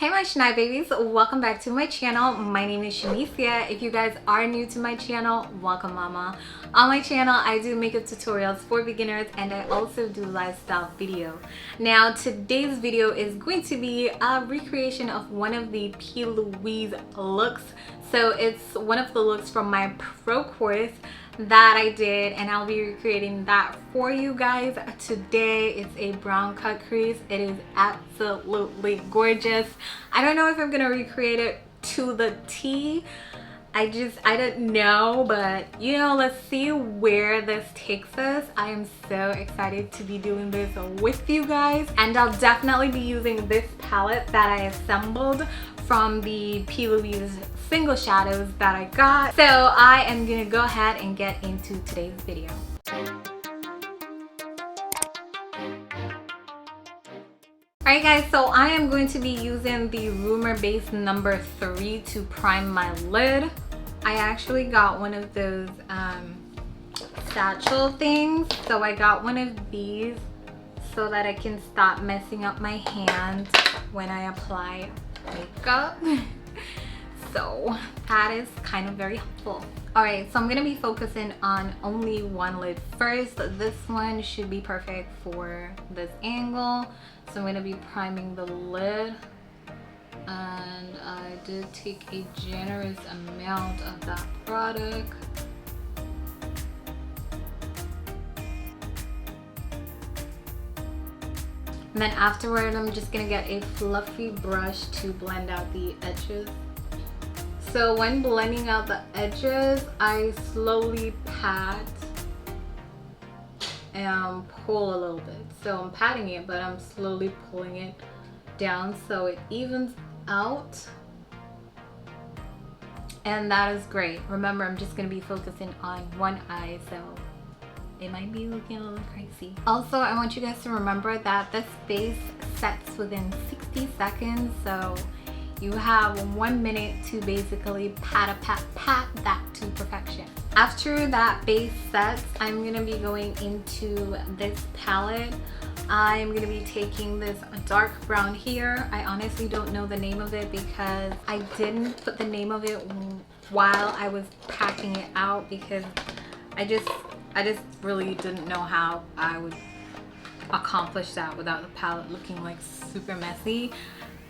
Hey my Shanai Babies, welcome back to my channel. My name is Shanicia. If you guys are new to my channel, welcome mama. On my channel, I do makeup tutorials for beginners and I also do lifestyle video. Now today's video is going to be a recreation of one of the Plouise looks. So it's one of the looks from my pro course that I did, and I'll be recreating that for you guys today. It's a brown cut crease. It is absolutely gorgeous. I don't know if I'm gonna recreate it to the T. I don't know, but you know, let's see where this takes us. I am so excited to be doing this with you guys, and I'll definitely be using this palette that I assembled from the Plouise single shadows that I got. So I am gonna go ahead and get into today's video. Alright guys, so I am going to be using the Rumor Base number 3 to prime my lid. I actually got one of those satchel things, so I got one of these so that I can stop messing up my hands when I apply makeup. So that is kind of very helpful. Alright, so I'm going to be focusing on only one lid first. This one should be perfect for this angle. So I'm going to be priming the lid. And I did take a generous amount of that product. And then afterward, I'm just going to get a fluffy brush to blend out the edges. So when blending out the edges, I slowly pat and pull a little bit. So I'm patting it, but I'm slowly pulling it down so it evens out. And that is great. Remember, I'm just going to be focusing on one eye, so it might be looking a little crazy. Also, I want you guys to remember that this base sets within 60 seconds, so you have 1 minute to basically pat that to perfection. After that base sets, I'm gonna be going into this palette. I'm gonna be taking this dark brown here. I honestly don't know the name of it because I didn't put the name of it while I was packing it out, because I just really didn't know how I would accomplish that without the palette looking like super messy.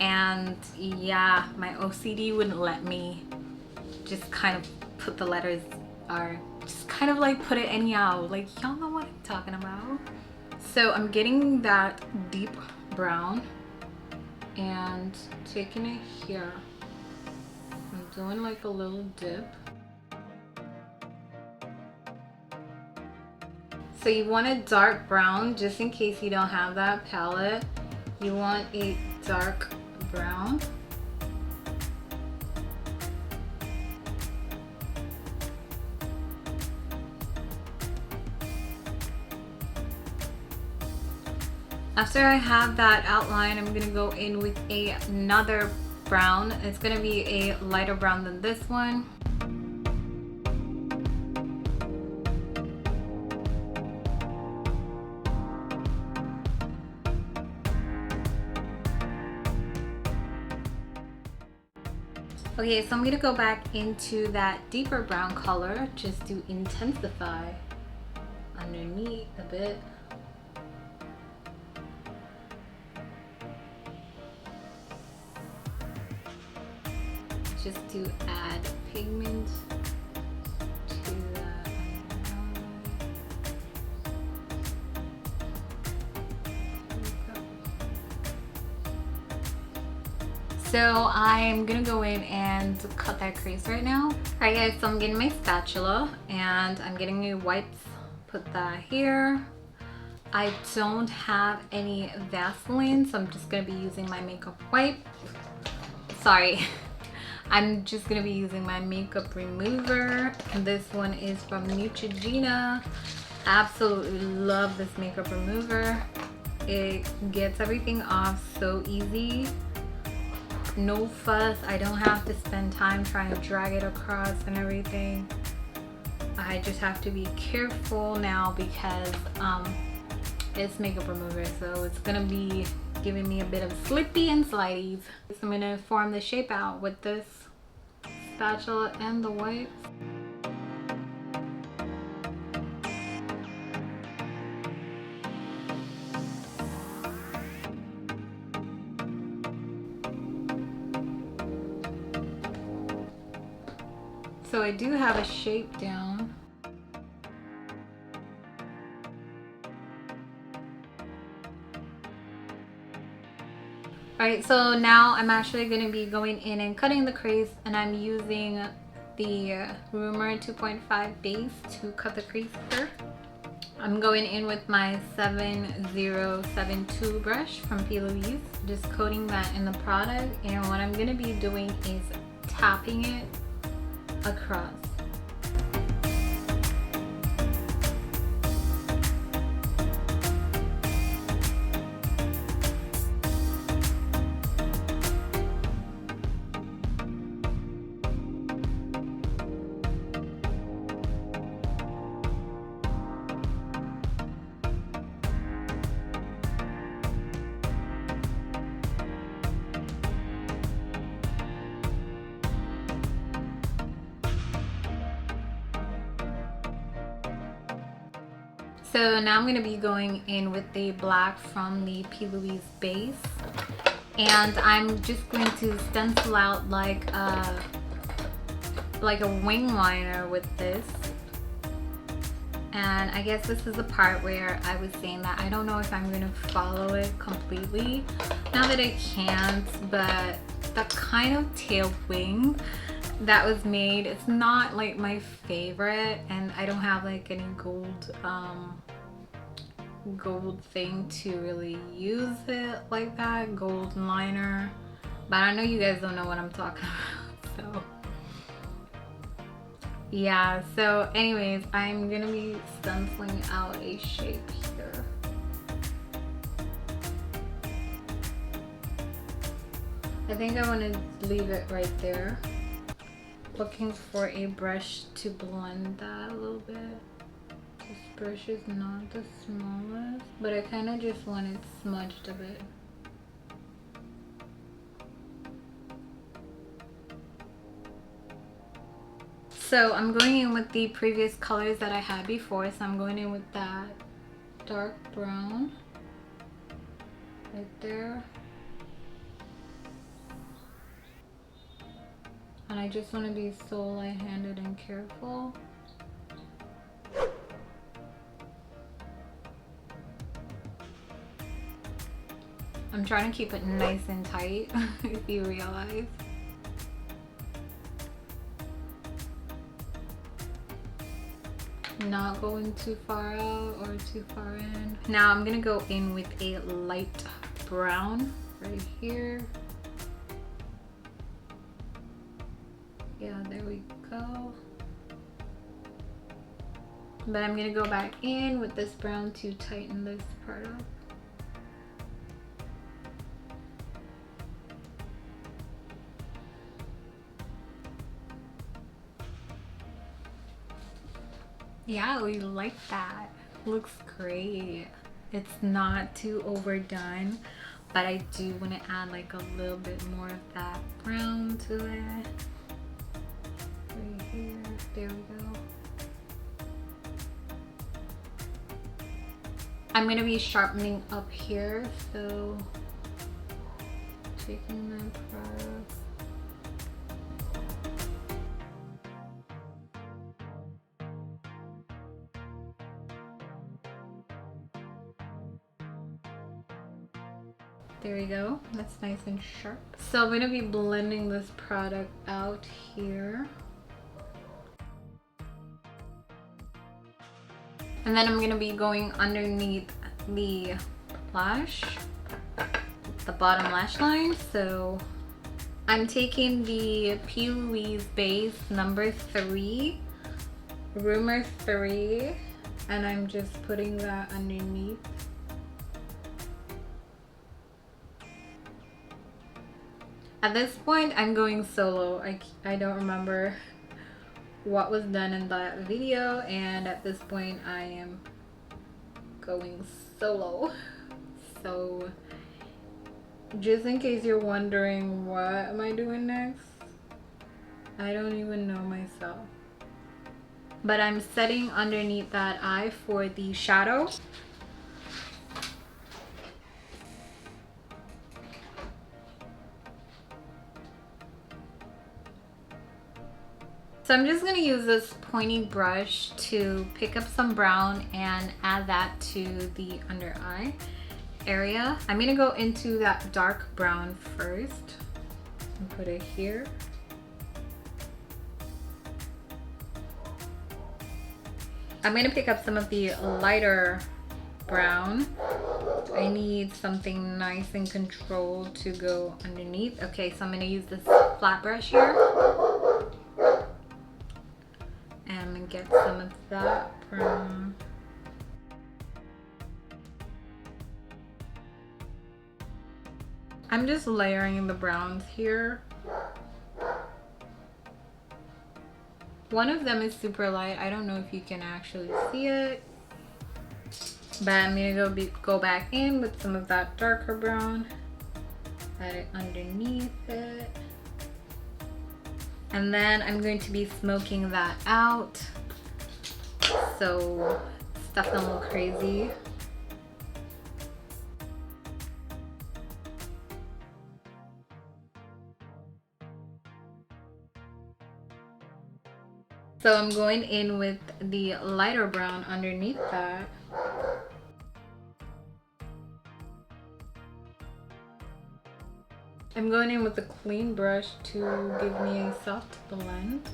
And yeah, my OCD wouldn't let me just kind of put the letters, or just kind of like put it anyhow. Like, y'all know what I'm talking about. So I'm getting that deep brown and taking it here. I'm doing like a little dip. So you want a dark brown, just in case you don't have that palette. You want a dark brown. After I have that outline, I'm gonna go in with another brown. It's gonna be a lighter brown than this one. Okay, so I'm gonna go back into that deeper brown color just to intensify underneath a bit. Just to add pigment to that. So I'm gonna go in and cut that crease right now. Alright guys, so I'm getting my spatula and I'm getting new wipes. Put that here. I don't have any Vaseline, so I'm just gonna be using my makeup wipe. Sorry. I'm just gonna be using my makeup remover. And this one is from Neutrogena. Absolutely love this makeup remover. It gets everything off so easy. No fuss. I don't have to spend time trying to drag it across and everything. I just have to be careful now because it's makeup remover, so it's gonna be giving me a bit of slippy and slides. So I'm gonna form the shape out with this spatula and the wipes. So I do have a shape down. Alright, so now I'm actually going to be going in and cutting the crease, and I'm using the Rumor 2.5 base to cut the crease here. I'm going in with my 7072 brush from Plouise, just coating that in the product, and what I'm going to be doing is tapping it across. So now I'm going to be going in with the black from the Plouise base, and I'm just going to stencil out like a wing liner with this. And I guess this is the part where I was saying that I don't know if I'm going to follow it completely. Not that I can't, but the kind of tail wing that was made, it's not like my favorite, and I don't have like any gold thing to really use it like that, gold liner. But I know you guys don't know what I'm talking about, so yeah. So anyways, I'm gonna be stenciling out a shape here. I think I want to leave it right there. Looking for a brush to blend that a little bit. This brush is not the smallest, but I kind of just want it smudged a bit. So I'm going in with the previous colors that I had before, so I'm going in with that dark brown right there. And I just want to be so light-handed and careful. I'm trying to keep it nice and tight, if you realize. Not going too far out or too far in. Now I'm gonna go in with a light brown right here. Yeah, there we go. But I'm gonna go back in with this brown to tighten this part up. Yeah, we like that. Looks great. It's not too overdone, but I do want to add like a little bit more of that brown to it. Right here, there we go. I'm gonna be sharpening up here, so taking that product. There we go, that's nice and sharp. So I'm gonna be blending this product out here. And then I'm gonna be going underneath the lash, the bottom lash line. So I'm taking the Plouise base number 3, Rumor 3, and I'm just putting that underneath. At this point, I'm going solo. I don't remember what was done in that video, and at this point I am going solo. So Just in case you're wondering what am I doing next, I don't even know myself. But I'm setting underneath that eye for the shadow. So I'm just gonna use this pointy brush to pick up some brown and add that to the under eye area. I'm gonna go into that dark brown first and put it here. I'm gonna pick up some of the lighter brown. I need something nice and controlled to go underneath. Okay, so I'm gonna use this flat brush here. And I'm gonna get some of that brown. I'm just layering the browns here. One of them is super light. I don't know if you can actually see it. But I'm gonna go back in with some of that darker brown. Add it underneath it. And then I'm going to be smoking that out. So stuff don't look crazy. So I'm going in with the lighter brown underneath that. I'm going in with a clean brush to give me a soft blend.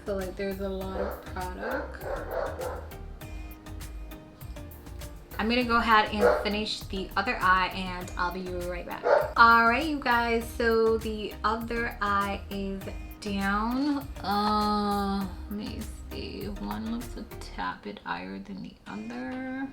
So like there's a lot of product. I'm gonna go ahead and finish the other eye and I'll be right back. Alright you guys, so the other eye is down. Let me see. One looks a tad bit higher than the other.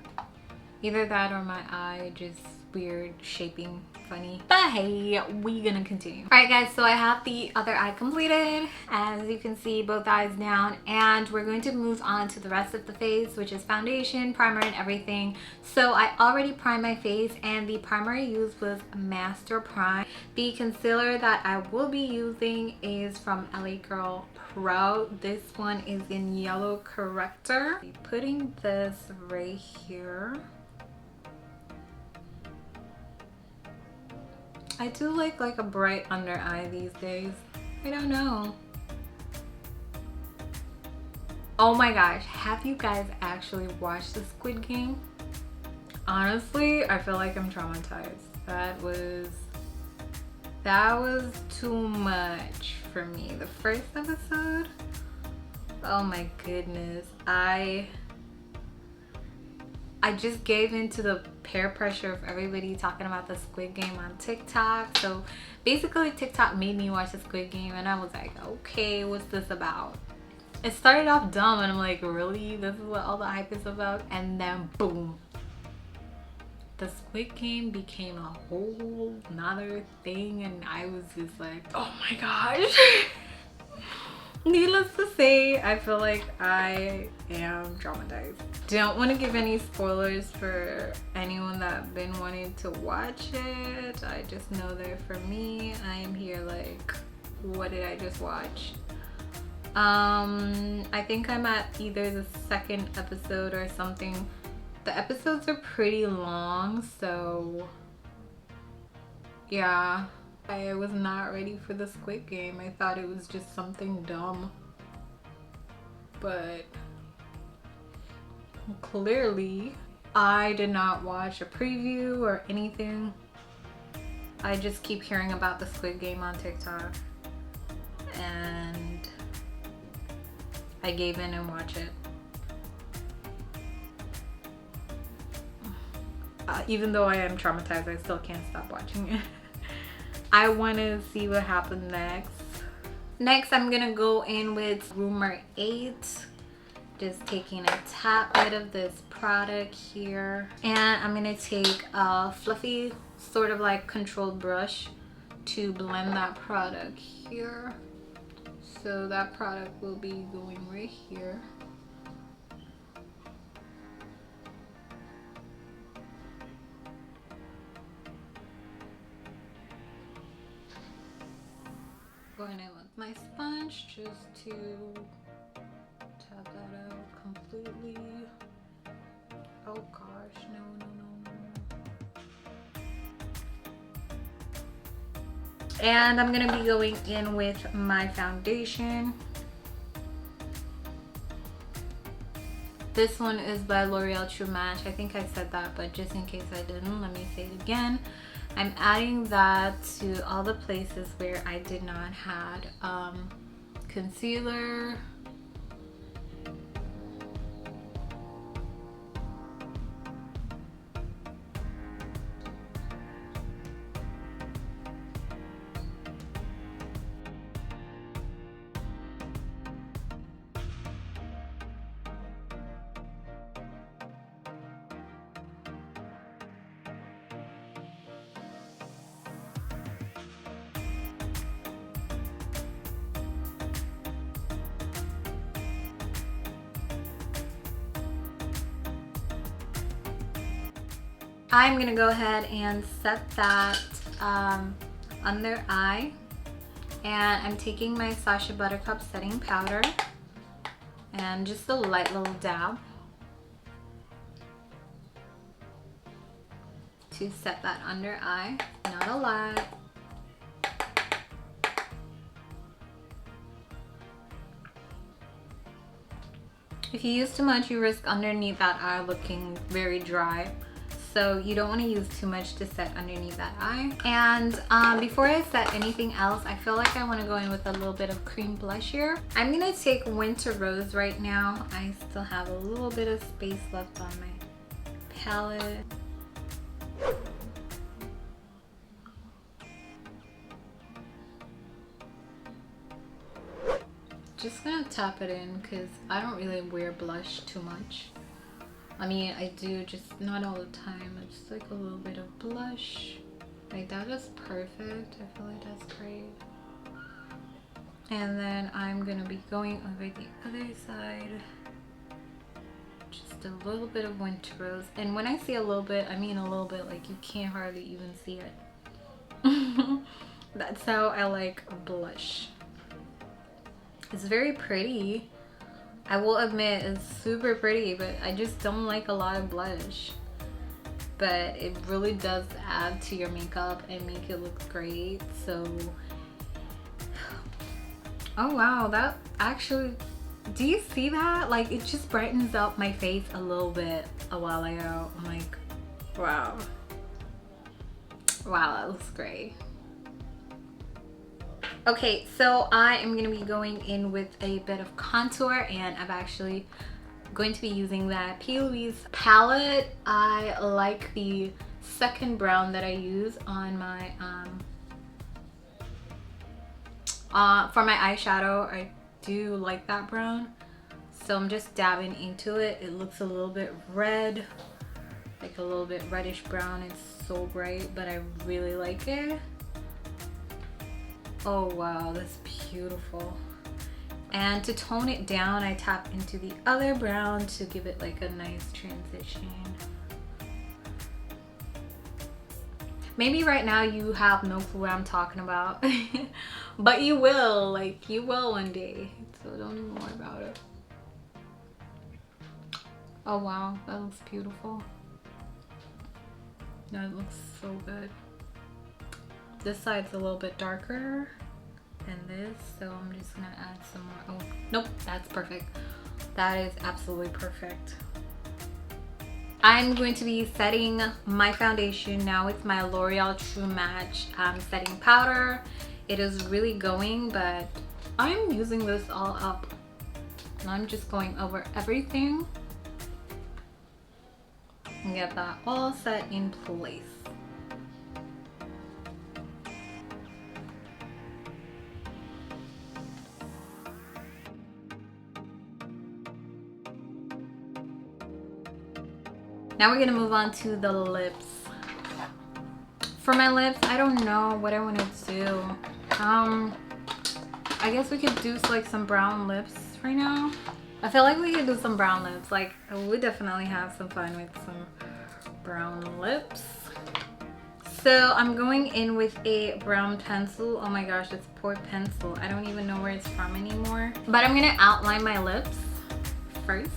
Either that or my eye just weird shaping funny, but hey, we gonna continue. All right guys, so I have the other eye completed. As you can see, both eyes down, and we're going to move on to the rest of the face, which is foundation, primer, and everything. So I already primed my face, and the primer I used was Master Prime. The concealer that I will be using is from LA Girl Pro. This one is in Yellow Corrector. I'm putting this right here. I do like a bright under eye these days. I don't know. Oh my gosh, have you guys actually watched the Squid Game? Honestly, I feel like I'm traumatized. That was too much for me. The first episode, oh my goodness. I just gave into the peer pressure of everybody talking about the Squid Game on TikTok. So basically TikTok made me watch the Squid Game and I was like, okay, what's this about? It started off dumb and I'm like, really? This is what all the hype is about? And then boom. The Squid Game became a whole nother thing and I was just like, oh my gosh. Needless to say, I feel like I am traumatized. Don't want to give any spoilers for anyone that been wanting to watch it. I just know they're for me. I am here like, what did I just watch? I think I'm at either the second episode or something. The episodes are pretty long, so yeah. I was not ready for the Squid Game. I thought it was just something dumb. But clearly, I did not watch a preview or anything. I just keep hearing about the Squid Game on TikTok. And I gave in and watched it. Even though I am traumatized, I still can't stop watching it. I want to see what happened next. Next, I'm gonna go in with Rumor 8. Just taking a tad bit of this product here. And I'm gonna take a fluffy, sort of like controlled brush to blend that product here. So that product will be going right here. Going in with my sponge just to tap that out completely. Oh gosh, no. And I'm gonna be going in with my foundation. This one is by L'Oreal True Match. I think I said that, but just in case I didn't, let me say it again. I'm adding that to all the places where I did not have concealer. I'm gonna go ahead and set that under eye, and I'm taking my Sacha Buttercup setting powder and just a light little dab to set that under eye, not a lot. If you use too much, you risk underneath that eye looking very dry. So you don't want to use too much to set underneath that eye. And before I set anything else, I feel like I want to go in with a little bit of cream blush here. I'm going to take Winter Rose right now. I still have a little bit of space left on my palette. Just going to tap it in because I don't really wear blush too much. I mean, I do, just not all the time. It's just like a little bit of blush. Like that is perfect. I feel like that's great. And then I'm gonna be going over the other side. Just a little bit of Winter Rose. And when I say a little bit, I mean a little bit, like you can't hardly even see it. That's how I like blush. It's very pretty. I will admit it's super pretty, but I just don't like a lot of blush. But it really does add to your makeup and make it look great. So, oh wow, that actually, do you see that? Like it just brightens up my face a little bit a while ago. I'm like, wow. Wow, that looks great. Okay, so I am going to be going in with a bit of contour, and I'm actually going to be using that Plouise palette. I like the second brown that I use on my for my eyeshadow. I do like that brown, so I'm just dabbing into it. It looks a little bit red, like a little bit reddish brown. It's so bright, but I really like it. Oh wow, that's beautiful. And to tone it down, I tap into the other brown to give it like a nice transition. Maybe right now you have no clue what I'm talking about, but you will, like you will one day. So don't even worry about it. Oh wow, that looks beautiful. That looks so good. This side's a little bit darker than this, so I'm just gonna add some more. Oh, nope, that's perfect. That is absolutely perfect. I'm going to be setting my foundation now with my L'Oreal True Match setting powder. It is really going, but I'm using this all up. And I'm just going over everything and get that all set in place. Now we're gonna move on to the lips. For my lips, I don't know what I want to do. I guess we could do like some brown lips right now. I feel like we could do some brown lips. Like we definitely have some fun with some brown lips. So I'm going in with a brown pencil. Oh my gosh, it's poor pencil. I don't even know where it's from anymore. But I'm gonna outline my lips first.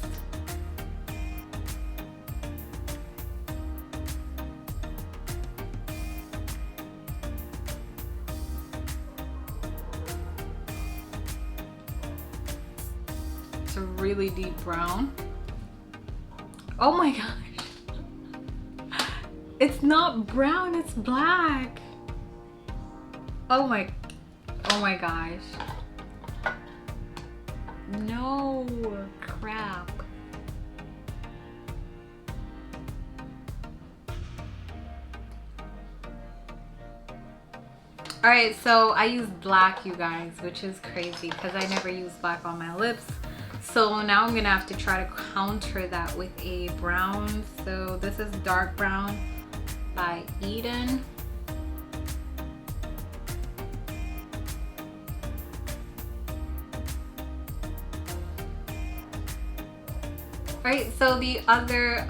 It's a really deep brown. Oh my gosh. It's not brown, it's black. Oh my gosh. No, crap. Alright, so I use black, you guys, which is crazy because I never use black on my lips. So now I'm gonna have to try to counter that with a brown. So this is dark brown by Eden. Alright, so the other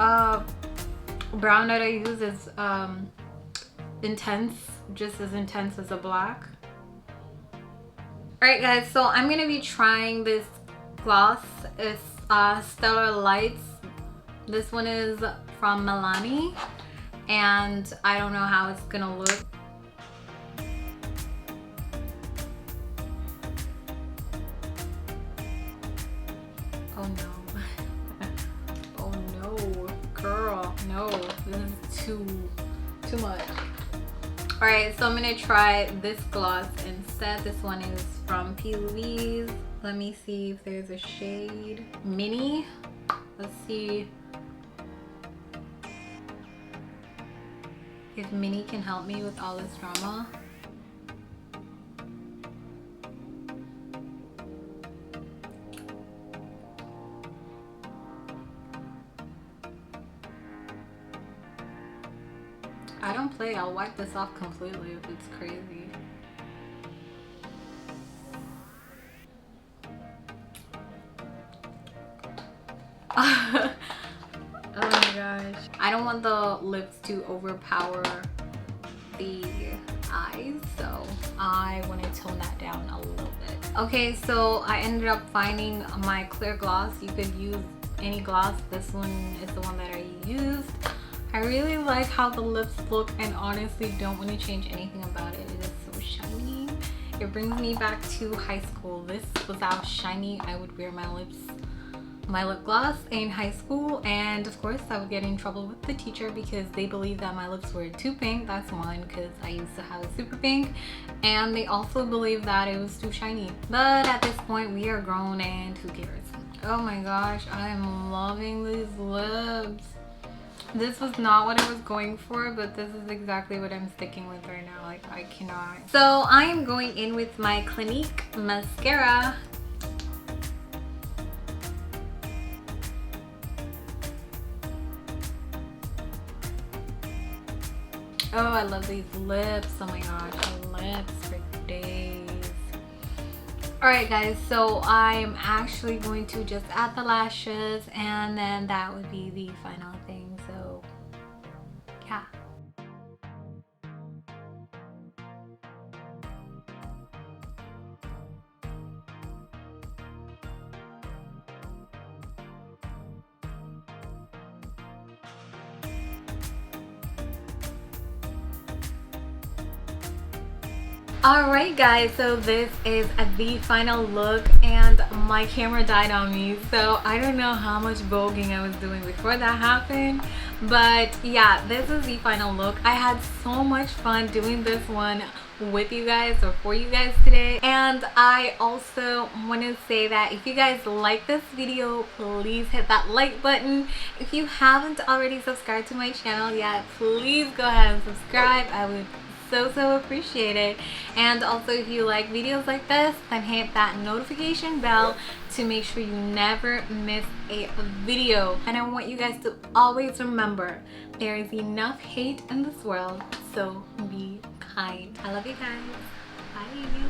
brown that I use is intense, just as intense as a black. Alright guys, so I'm gonna be trying this gloss. It's Stellar Lights. This one is from Milani, and I don't know how it's gonna look. Oh no. Oh no, girl, no, this is too much. Alright, so I'm gonna try this gloss instead. This one is from Plouise. Let me see if there's a shade. Mini. Let's see if Mini can help me with all this drama. I don't play. I'll wipe this off completely if it's crazy. Oh my gosh. I don't want the lips to overpower the eyes, so I want to tone that down a little bit. Okay, so I ended up finding my clear gloss. You could use any gloss. This one is the one that I used. I really like how the lips look and honestly don't want to change anything about it. It is so shiny. It brings me back to high school. This was how shiny I would wear my lip gloss in high school, and of course I would get in trouble with the teacher because they believed that my lips were too pink. That's one, because I used to have a super pink, and they also believed that it was too shiny. But at this point we are grown and who cares. Oh my gosh, I am loving these lips. This was not what I was going for, but this is exactly what I'm sticking with right now. Like, I cannot. So I am going in with my Clinique mascara. Oh, I love these lips. Oh my gosh, lips for days. Alright guys, so I'm actually going to just add the lashes, and then that would be the final thing. So yeah. Alright guys, so this is the final look, and my camera died on me, so I don't know how much voguing I was doing before that happened, but yeah, this is the final look. I had so much fun doing this one with you guys, or for you guys today. And I also want to say that if you guys like this video, please hit that like button. If you haven't already subscribed to my channel yet, please go ahead and subscribe. I would so appreciate it. And also, if you like videos like this, then hit that notification bell to make sure you never miss a video. And I want you guys to always remember, there is enough hate in this world, so be kind. I love you guys. Bye.